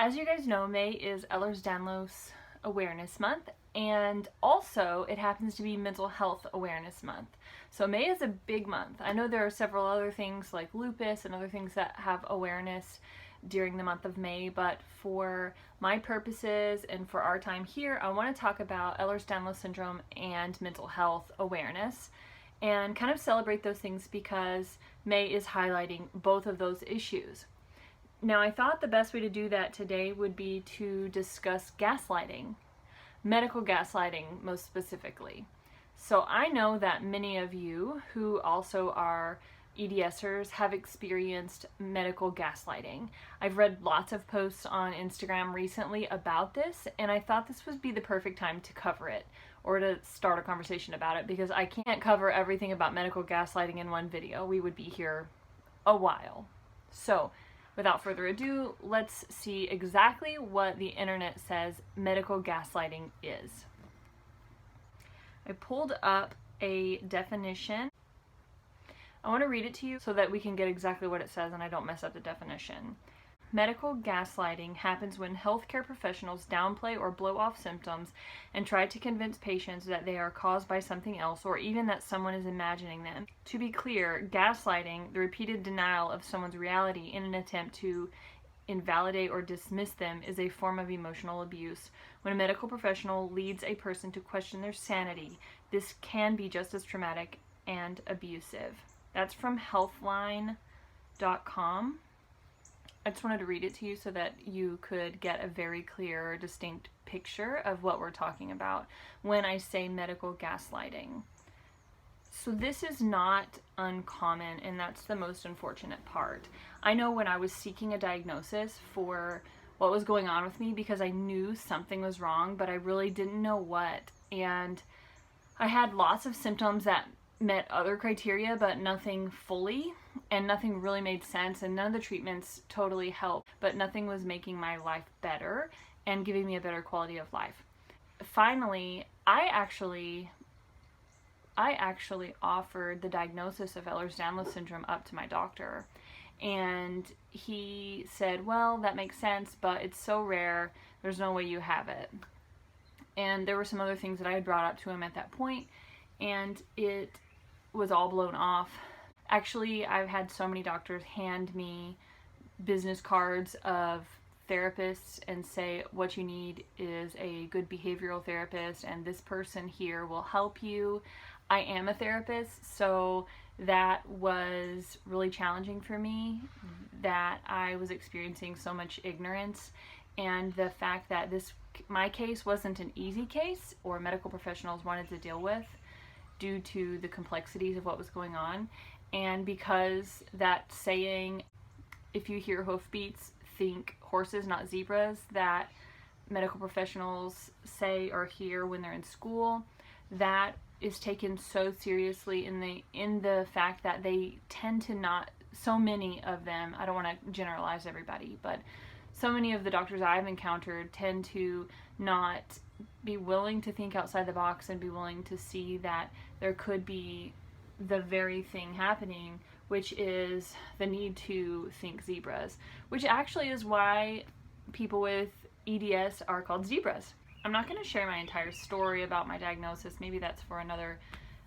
As you guys know, May is Ehlers-Danlos Awareness Month, and also it happens to be Mental Health Awareness Month. So May is a big month. I know there are several other things like lupus and other things that have awareness during the month of May, but for my purposes and for our time here, I want to talk about Ehlers-Danlos syndrome and mental health awareness and kind of celebrate those things because May is highlighting both of those issues. Now, I thought the best way to do that today would be to discuss gaslighting, medical gaslighting most specifically. So I know that many of you who also are EDSers have experienced medical gaslighting. I've read lots of posts on Instagram recently about this, and I thought this would be the perfect time to cover it or to start a conversation about it because I can't cover everything about medical gaslighting in one video. We would be here a while. So, without further ado, let's see exactly what the internet says medical gaslighting is. I pulled up a definition. I want to read it to you so that we can get exactly what it says and I don't mess up the definition. Medical gaslighting happens when healthcare professionals downplay or blow off symptoms and try to convince patients that they are caused by something else or even that someone is imagining them. To be clear, gaslighting, the repeated denial of someone's reality in an attempt to invalidate or dismiss them, is a form of emotional abuse. When a medical professional leads a person to question their sanity, this can be just as traumatic and abusive. That's from healthline.com. I just wanted to read it to you so that you could get a very clear, distinct picture of what we're talking about when I say medical gaslighting. So this is not uncommon, and that's the most unfortunate part. I know when I was seeking a diagnosis for what was going on with me because I knew something was wrong, but I really didn't know what. And I had lots of symptoms that met other criteria, but nothing fully, and nothing really made sense, and none of the treatments totally helped, but nothing was making my life better and giving me a better quality of life. Finally, I actually offered the diagnosis of Ehlers-Danlos syndrome up to my doctor, and he said, well, that makes sense, but it's so rare, there's no way you have it. And there were some other things that I had brought up to him at that point, and it was all blown off. Actually, I've had so many doctors hand me business cards of therapists and say what you need is a good behavioral therapist and this person here will help you. I am a therapist, so that was really challenging for me, that I was experiencing so much ignorance, and the fact that my case wasn't an easy case or medical professionals wanted to deal with due to the complexities of what was going on. And because that saying, if you hear hoofbeats, think horses, not zebras, that medical professionals say or hear when they're in school, that is taken so seriously in the fact that they tend to not, so many of them, I don't want to generalize everybody, but so many of the doctors I've encountered tend to not be willing to think outside the box and be willing to see that there could be the very thing happening, which is the need to think zebras, which actually is why people with EDS are called zebras. I'm not going to share my entire story about my diagnosis, maybe that's for another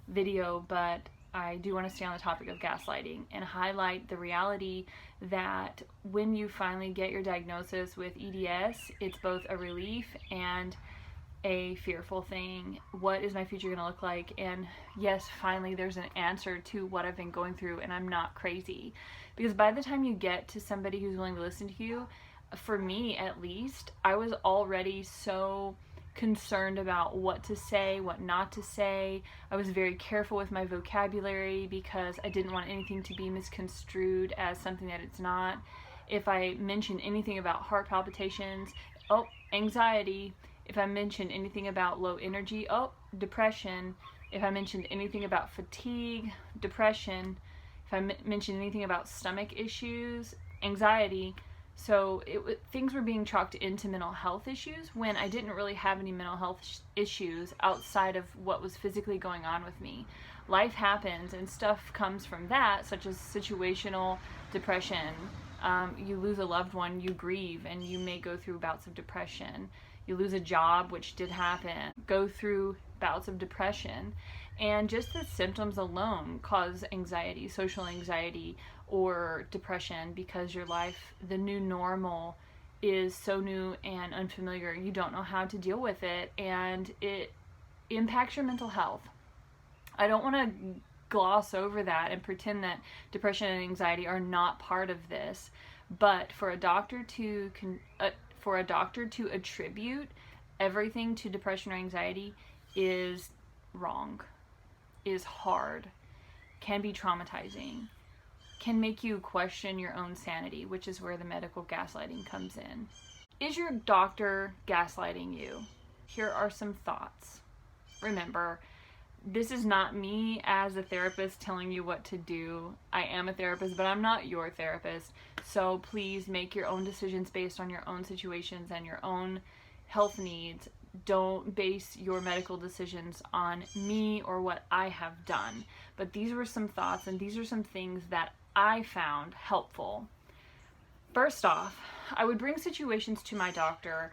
video, but I do want to stay on the topic of gaslighting and highlight the reality that when you finally get your diagnosis with EDS, it's both a relief and a fearful thing. What is my future going to look like? And yes, finally there's an answer to what I've been going through, and I'm not crazy. Because by the time you get to somebody who's willing to listen to you, for me at least, I was already so concerned about what to say, what not to say. I was very careful with my vocabulary because I didn't want anything to be misconstrued as something that it's not. If I mentioned anything about heart palpitations, oh, anxiety. If I mentioned anything about low energy, oh, depression. If I mentioned anything about fatigue, depression. If I mentioned anything about stomach issues, anxiety. So things were being chalked into mental health issues when I didn't really have any mental health issues outside of what was physically going on with me. Life happens and stuff comes from that, such as situational depression, You lose a loved one, you grieve, and you may go through bouts of depression. You lose a job, which did happen, go through bouts of depression. And just the symptoms alone cause anxiety, social anxiety, or depression, because your life, the new normal, is so new and unfamiliar. You don't know how to deal with it, and it impacts your mental health. I don't want to gloss over that and pretend that depression and anxiety are not part of this, but for a doctor to attribute everything to depression or anxiety is wrong, is hard, can be traumatizing, can make you question your own sanity, which is where the medical gaslighting comes in. Is your doctor gaslighting you? Here are some thoughts. Remember, this is not me as a therapist telling you what to do. I am a therapist, but I'm not your therapist. So please make your own decisions based on your own situations and your own health needs. Don't base your medical decisions on me or what I have done. But these were some thoughts, and these are some things that I found helpful. First off, I would bring situations to my doctor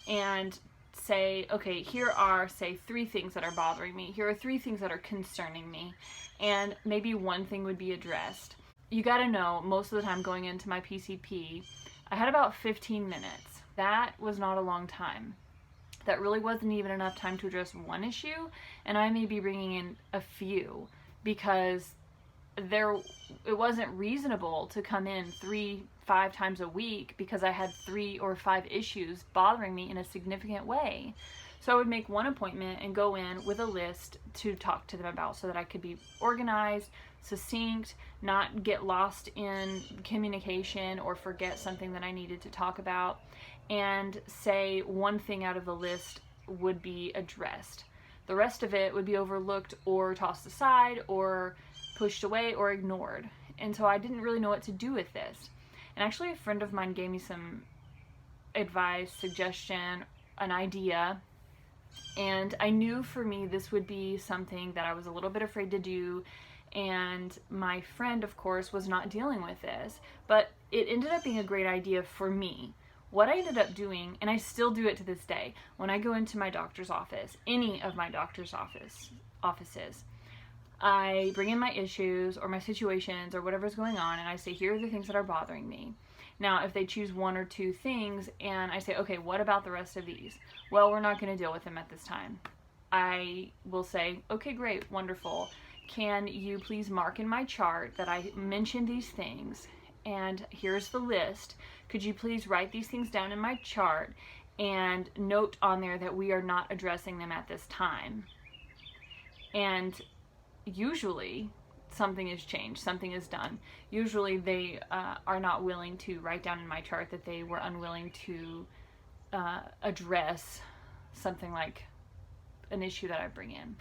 and say, okay, here are, say, 3 things that are bothering me. Here are 3 things that are concerning me. And maybe one thing would be addressed. You gotta know, most of the time going into my PCP, I had about 15 minutes. That was not a long time. That really wasn't even enough time to address one issue, and I may be bringing in a few, because it wasn't reasonable to come in 3-5 times a week because I had 3 or 5 issues bothering me in a significant way. So I would make one appointment and go in with a list to talk to them about, so that I could be organized, succinct, not get lost in communication or forget something that I needed to talk about, and say one thing out of the list would be addressed. The rest of it would be overlooked or tossed aside or pushed away or ignored. And so I didn't really know what to do with this. And actually a friend of mine gave me some advice, suggestion, an idea, and I knew for me this would be something that I was a little bit afraid to do, and my friend, of course, was not dealing with this, but it ended up being a great idea for me. What I ended up doing, and I still do it to this day, when I go into my doctor's office, any of my doctor's offices, I bring in my issues or my situations or whatever's going on, and I say, here are the things that are bothering me. Now, if they choose 1 or 2 things, and I say, okay, what about the rest of these? Well, we're not going to deal with them at this time. I will say, okay, great, wonderful. Can you please mark in my chart that I mentioned these things, and here's the list. Could you please write these things down in my chart and note on there that we are not addressing them at this time? And usually something is changed, something is done. Usually they are not willing to write down in my chart that they were unwilling to address something like an issue that I bring in.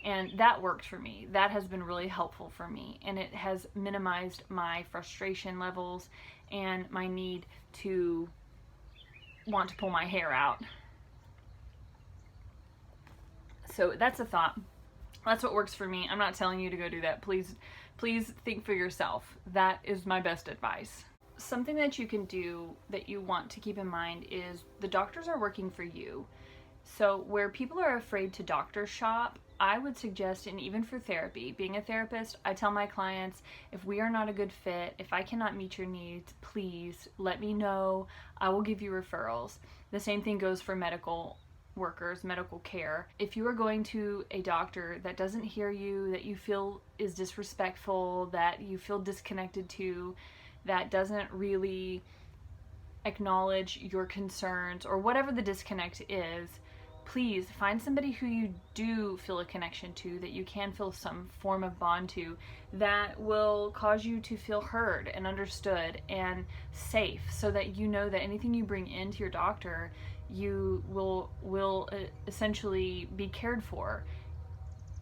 And that worked for me. That has been really helpful for me, and it has minimized my frustration levels and my need to want to pull my hair out. So that's a thought. That's what works for me. I'm not telling you to go do that. Please think for yourself. That is my best advice. Something that you can do that you want to keep in mind is the doctors are working for you. So where people are afraid to doctor shop, I would suggest, and even for therapy, being a therapist, I tell my clients, if we are not a good fit, if I cannot meet your needs, please let me know. I will give you referrals. The same thing goes for medical workers, medical care. If you are going to a doctor that doesn't hear you, that you feel is disrespectful, that you feel disconnected to, that doesn't really acknowledge your concerns, or whatever the disconnect is, please find somebody who you do feel a connection to, that you can feel some form of bond to, that will cause you to feel heard and understood and safe, so that you know that anything you bring into your doctor, you will essentially be cared for.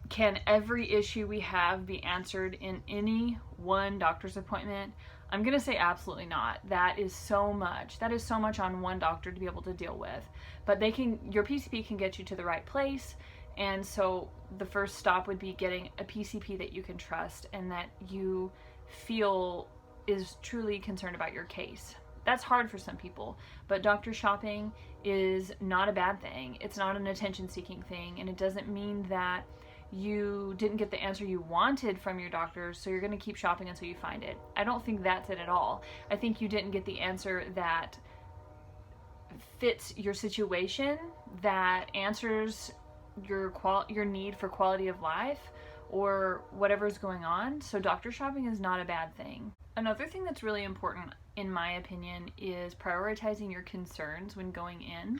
Can every issue we have be answered in any one doctor's appointment? I'm going to say absolutely not. That is so much. That is so much on one doctor to be able to deal with. But your PCP can get you to the right place. And so the first stop would be getting a PCP that you can trust and that you feel is truly concerned about your case. That's hard for some people, but doctor shopping is not a bad thing. It's not an attention-seeking thing, and it doesn't mean that you didn't get the answer you wanted from your doctor, so you're going to keep shopping until you find it. I don't think that's it at all. I think you didn't get the answer that fits your situation, that answers your need for quality of life or whatever's going on. So doctor shopping is not a bad thing. Another thing that's really important, in my opinion, is prioritizing your concerns when going in.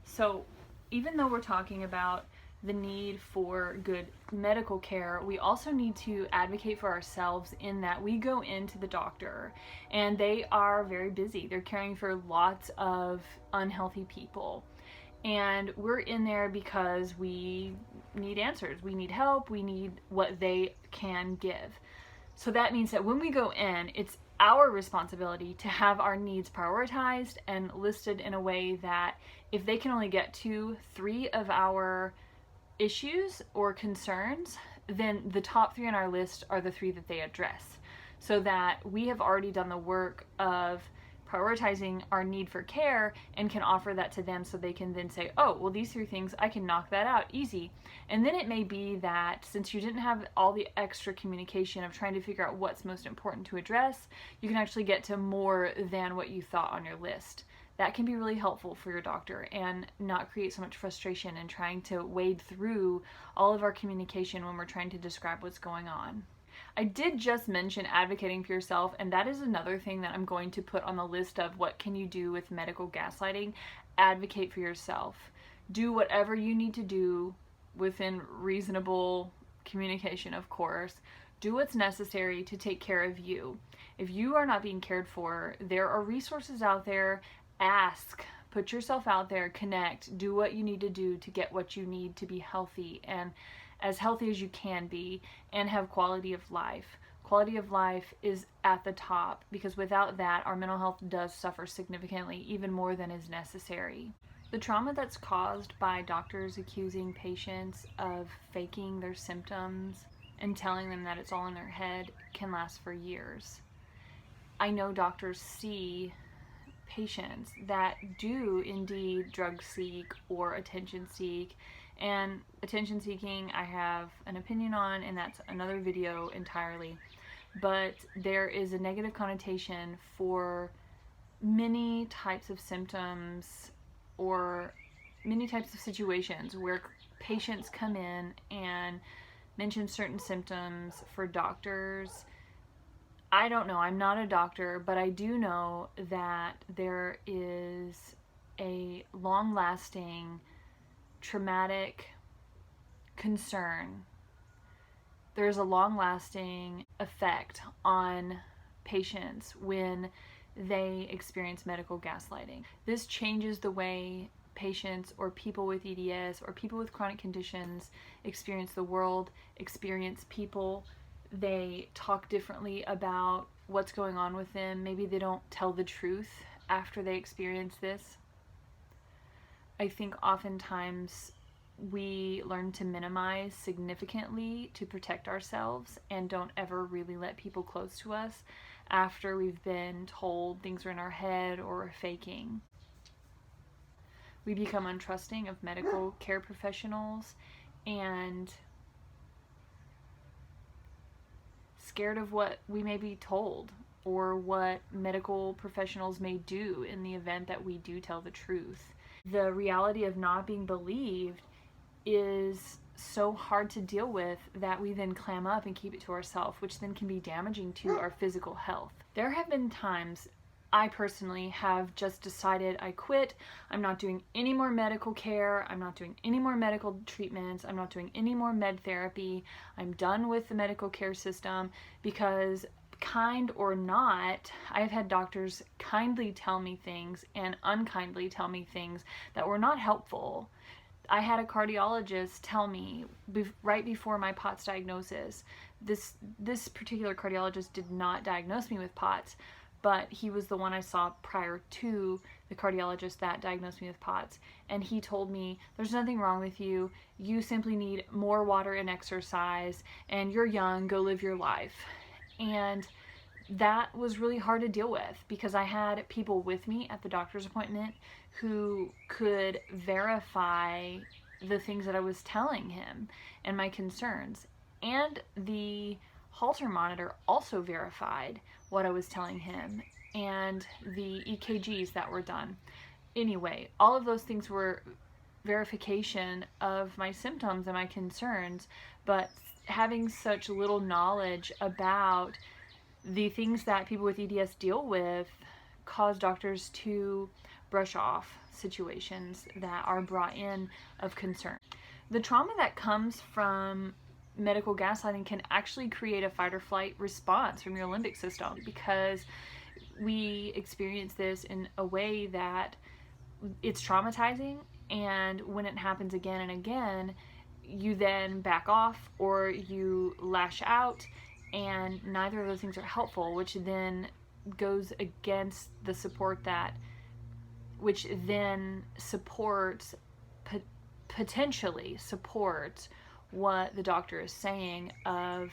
So even though we're talking about the need for good medical care, we also need to advocate for ourselves in that we go into the doctor and they are very busy. They're caring for lots of unhealthy people. And we're in there because we need answers. We need help. We need what they can give. So that means that when we go in, it's our responsibility to have our needs prioritized and listed in a way that if they can only get 2-3 of our issues or concerns, then the top 3 on our list are the 3 that they address, so that we have already done the work of prioritizing our need for care and can offer that to them, so they can then say, oh, well, these 3 things, I can knock that out easy. And then it may be that since you didn't have all the extra communication of trying to figure out what's most important to address, you can actually get to more than what you thought on your list. That can be really helpful for your doctor and not create so much frustration in trying to wade through all of our communication when we're trying to describe what's going on. I did just mention advocating for yourself, and that is another thing that I'm going to put on the list of what can you do with medical gaslighting. Advocate for yourself. Do whatever you need to do within reasonable communication, of course. Do what's necessary to take care of you. If you are not being cared for, there are resources out there. Ask, put yourself out there, connect, do what you need to do to get what you need to be healthy and as healthy as you can be and have quality of life. Quality of life is at the top, because without that, our mental health does suffer significantly, even more than is necessary. The trauma that's caused by doctors accusing patients of faking their symptoms and telling them that it's all in their head can last for years. I know doctors see patients that do indeed drug seek or attention seek, and attention seeking I have an opinion on, and that's another video entirely. But there is a negative connotation for many types of symptoms or many types of situations where patients come in and mention certain symptoms for doctors. I don't know, I'm not a doctor, but I do know that there is a long-lasting traumatic concern. There's a long-lasting effect on patients when they experience medical gaslighting. This changes the way patients or people with EDS or people with chronic conditions experience the world, experience people. They talk differently about what's going on with them. Maybe they don't tell the truth after they experience this. I think oftentimes we learn to minimize significantly to protect ourselves and don't ever really let people close to us after we've been told things are in our head or faking. We become untrusting of medical care professionals and scared of what we may be told or what medical professionals may do in the event that we do tell the truth. The reality of not being believed is so hard to deal with that we then clam up and keep it to ourselves, which then can be damaging to our physical health. There have been times I personally have just decided I quit. I'm not doing any more medical care. I'm not doing any more medical treatments. I'm not doing any more med therapy. I'm done with the medical care system because, kind or not, I've had doctors kindly tell me things and unkindly tell me things that were not helpful. I had a cardiologist tell me right before my POTS diagnosis. This particular cardiologist did not diagnose me with POTS, but he was the one I saw prior to the cardiologist that diagnosed me with POTS. And he told me, there's nothing wrong with you. You simply need more water and exercise, and you're young, go live your life. And that was really hard to deal with because I had people with me at the doctor's appointment who could verify the things that I was telling him and my concerns. And the Holter monitor also verified what I was telling him and the EKGs that were done. Anyway, all of those things were verification of my symptoms and my concerns, but having such little knowledge about the things that people with EDS deal with cause doctors to brush off situations that are brought in of concern. The trauma that comes from medical gaslighting can actually create a fight or flight response from your limbic system, because we experience this in a way that it's traumatizing, and when it happens again and again, you then back off or you lash out, and neither of those things are helpful, which then goes against the support that, which then supports, potentially supports what the doctor is saying of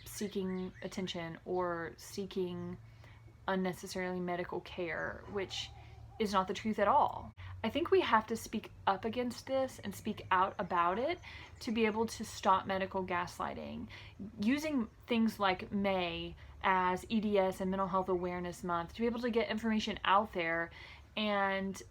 seeking attention or seeking unnecessarily medical care, which is not the truth at all. I think we have to speak up against this and speak out about it to be able to stop medical gaslighting. Using things like May as EDS and Mental Health Awareness Month to be able to get information out there and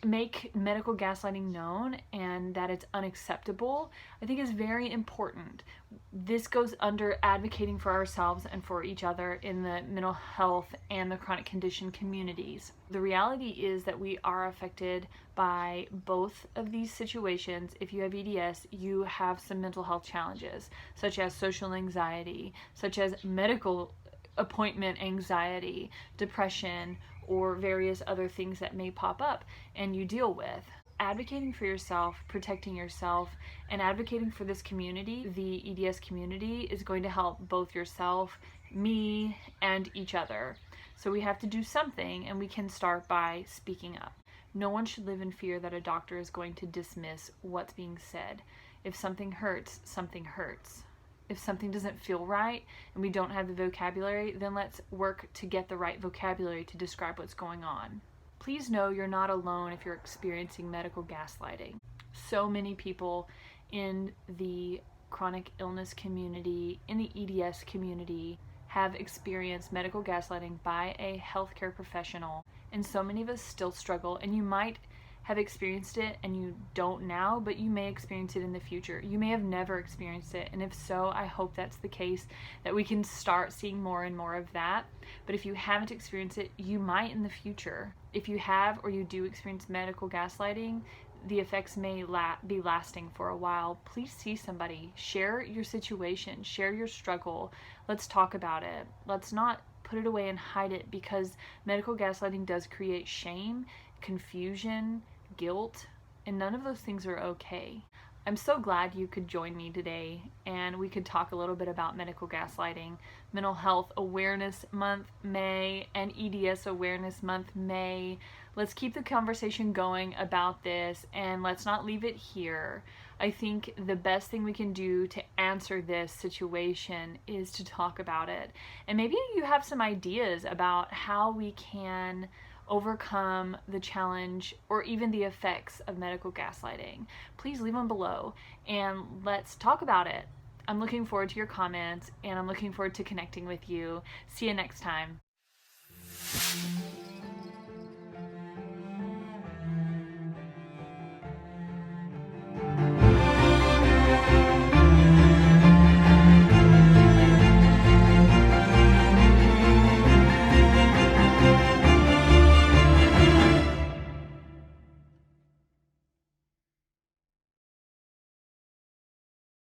make medical gaslighting known and that it's unacceptable, I think is very important. This goes under advocating for ourselves and for each other in the mental health and the chronic condition communities. The reality is that we are affected by both of these situations. If you have EDS, you have some mental health challenges, such as social anxiety, such as medical appointment anxiety, depression, or various other things that may pop up and you deal with. Advocating for yourself, protecting yourself, and advocating for this community, the EDS community, is going to help both yourself, me, and each other. So we have to do something, and we can start by speaking up. No one should live in fear that a doctor is going to dismiss what's being said. If something hurts, something hurts. If something doesn't feel right and we don't have the vocabulary, then let's work to get the right vocabulary to describe what's going on. Please know you're not alone if you're experiencing medical gaslighting. So many people in the chronic illness community, in the EDS community, have experienced medical gaslighting by a healthcare professional, and so many of us still struggle. And you might have experienced it and you don't now, but you may experience it in the future. You may have never experienced it, and if so, I hope that's the case, that we can start seeing more and more of that. But if you haven't experienced it, you might in the future. If you have or you do experience medical gaslighting, the effects may be lasting for a while. Please see somebody. Share your situation. Share your struggle. Let's talk about it. Let's not put it away and hide it, because medical gaslighting does create shame, confusion, guilt, and none of those things are okay. I'm so glad you could join me today and we could talk a little bit about medical gaslighting, Mental Health Awareness Month, May, and EDS Awareness Month, May. Let's keep the conversation going about this, and let's not leave it here. I think the best thing we can do to answer this situation is to talk about it. And maybe you have some ideas about how we can overcome the challenge or even the effects of medical gaslighting. Please leave them below and let's talk about it. I'm looking forward to your comments, and I'm looking forward to connecting with you. See you next time.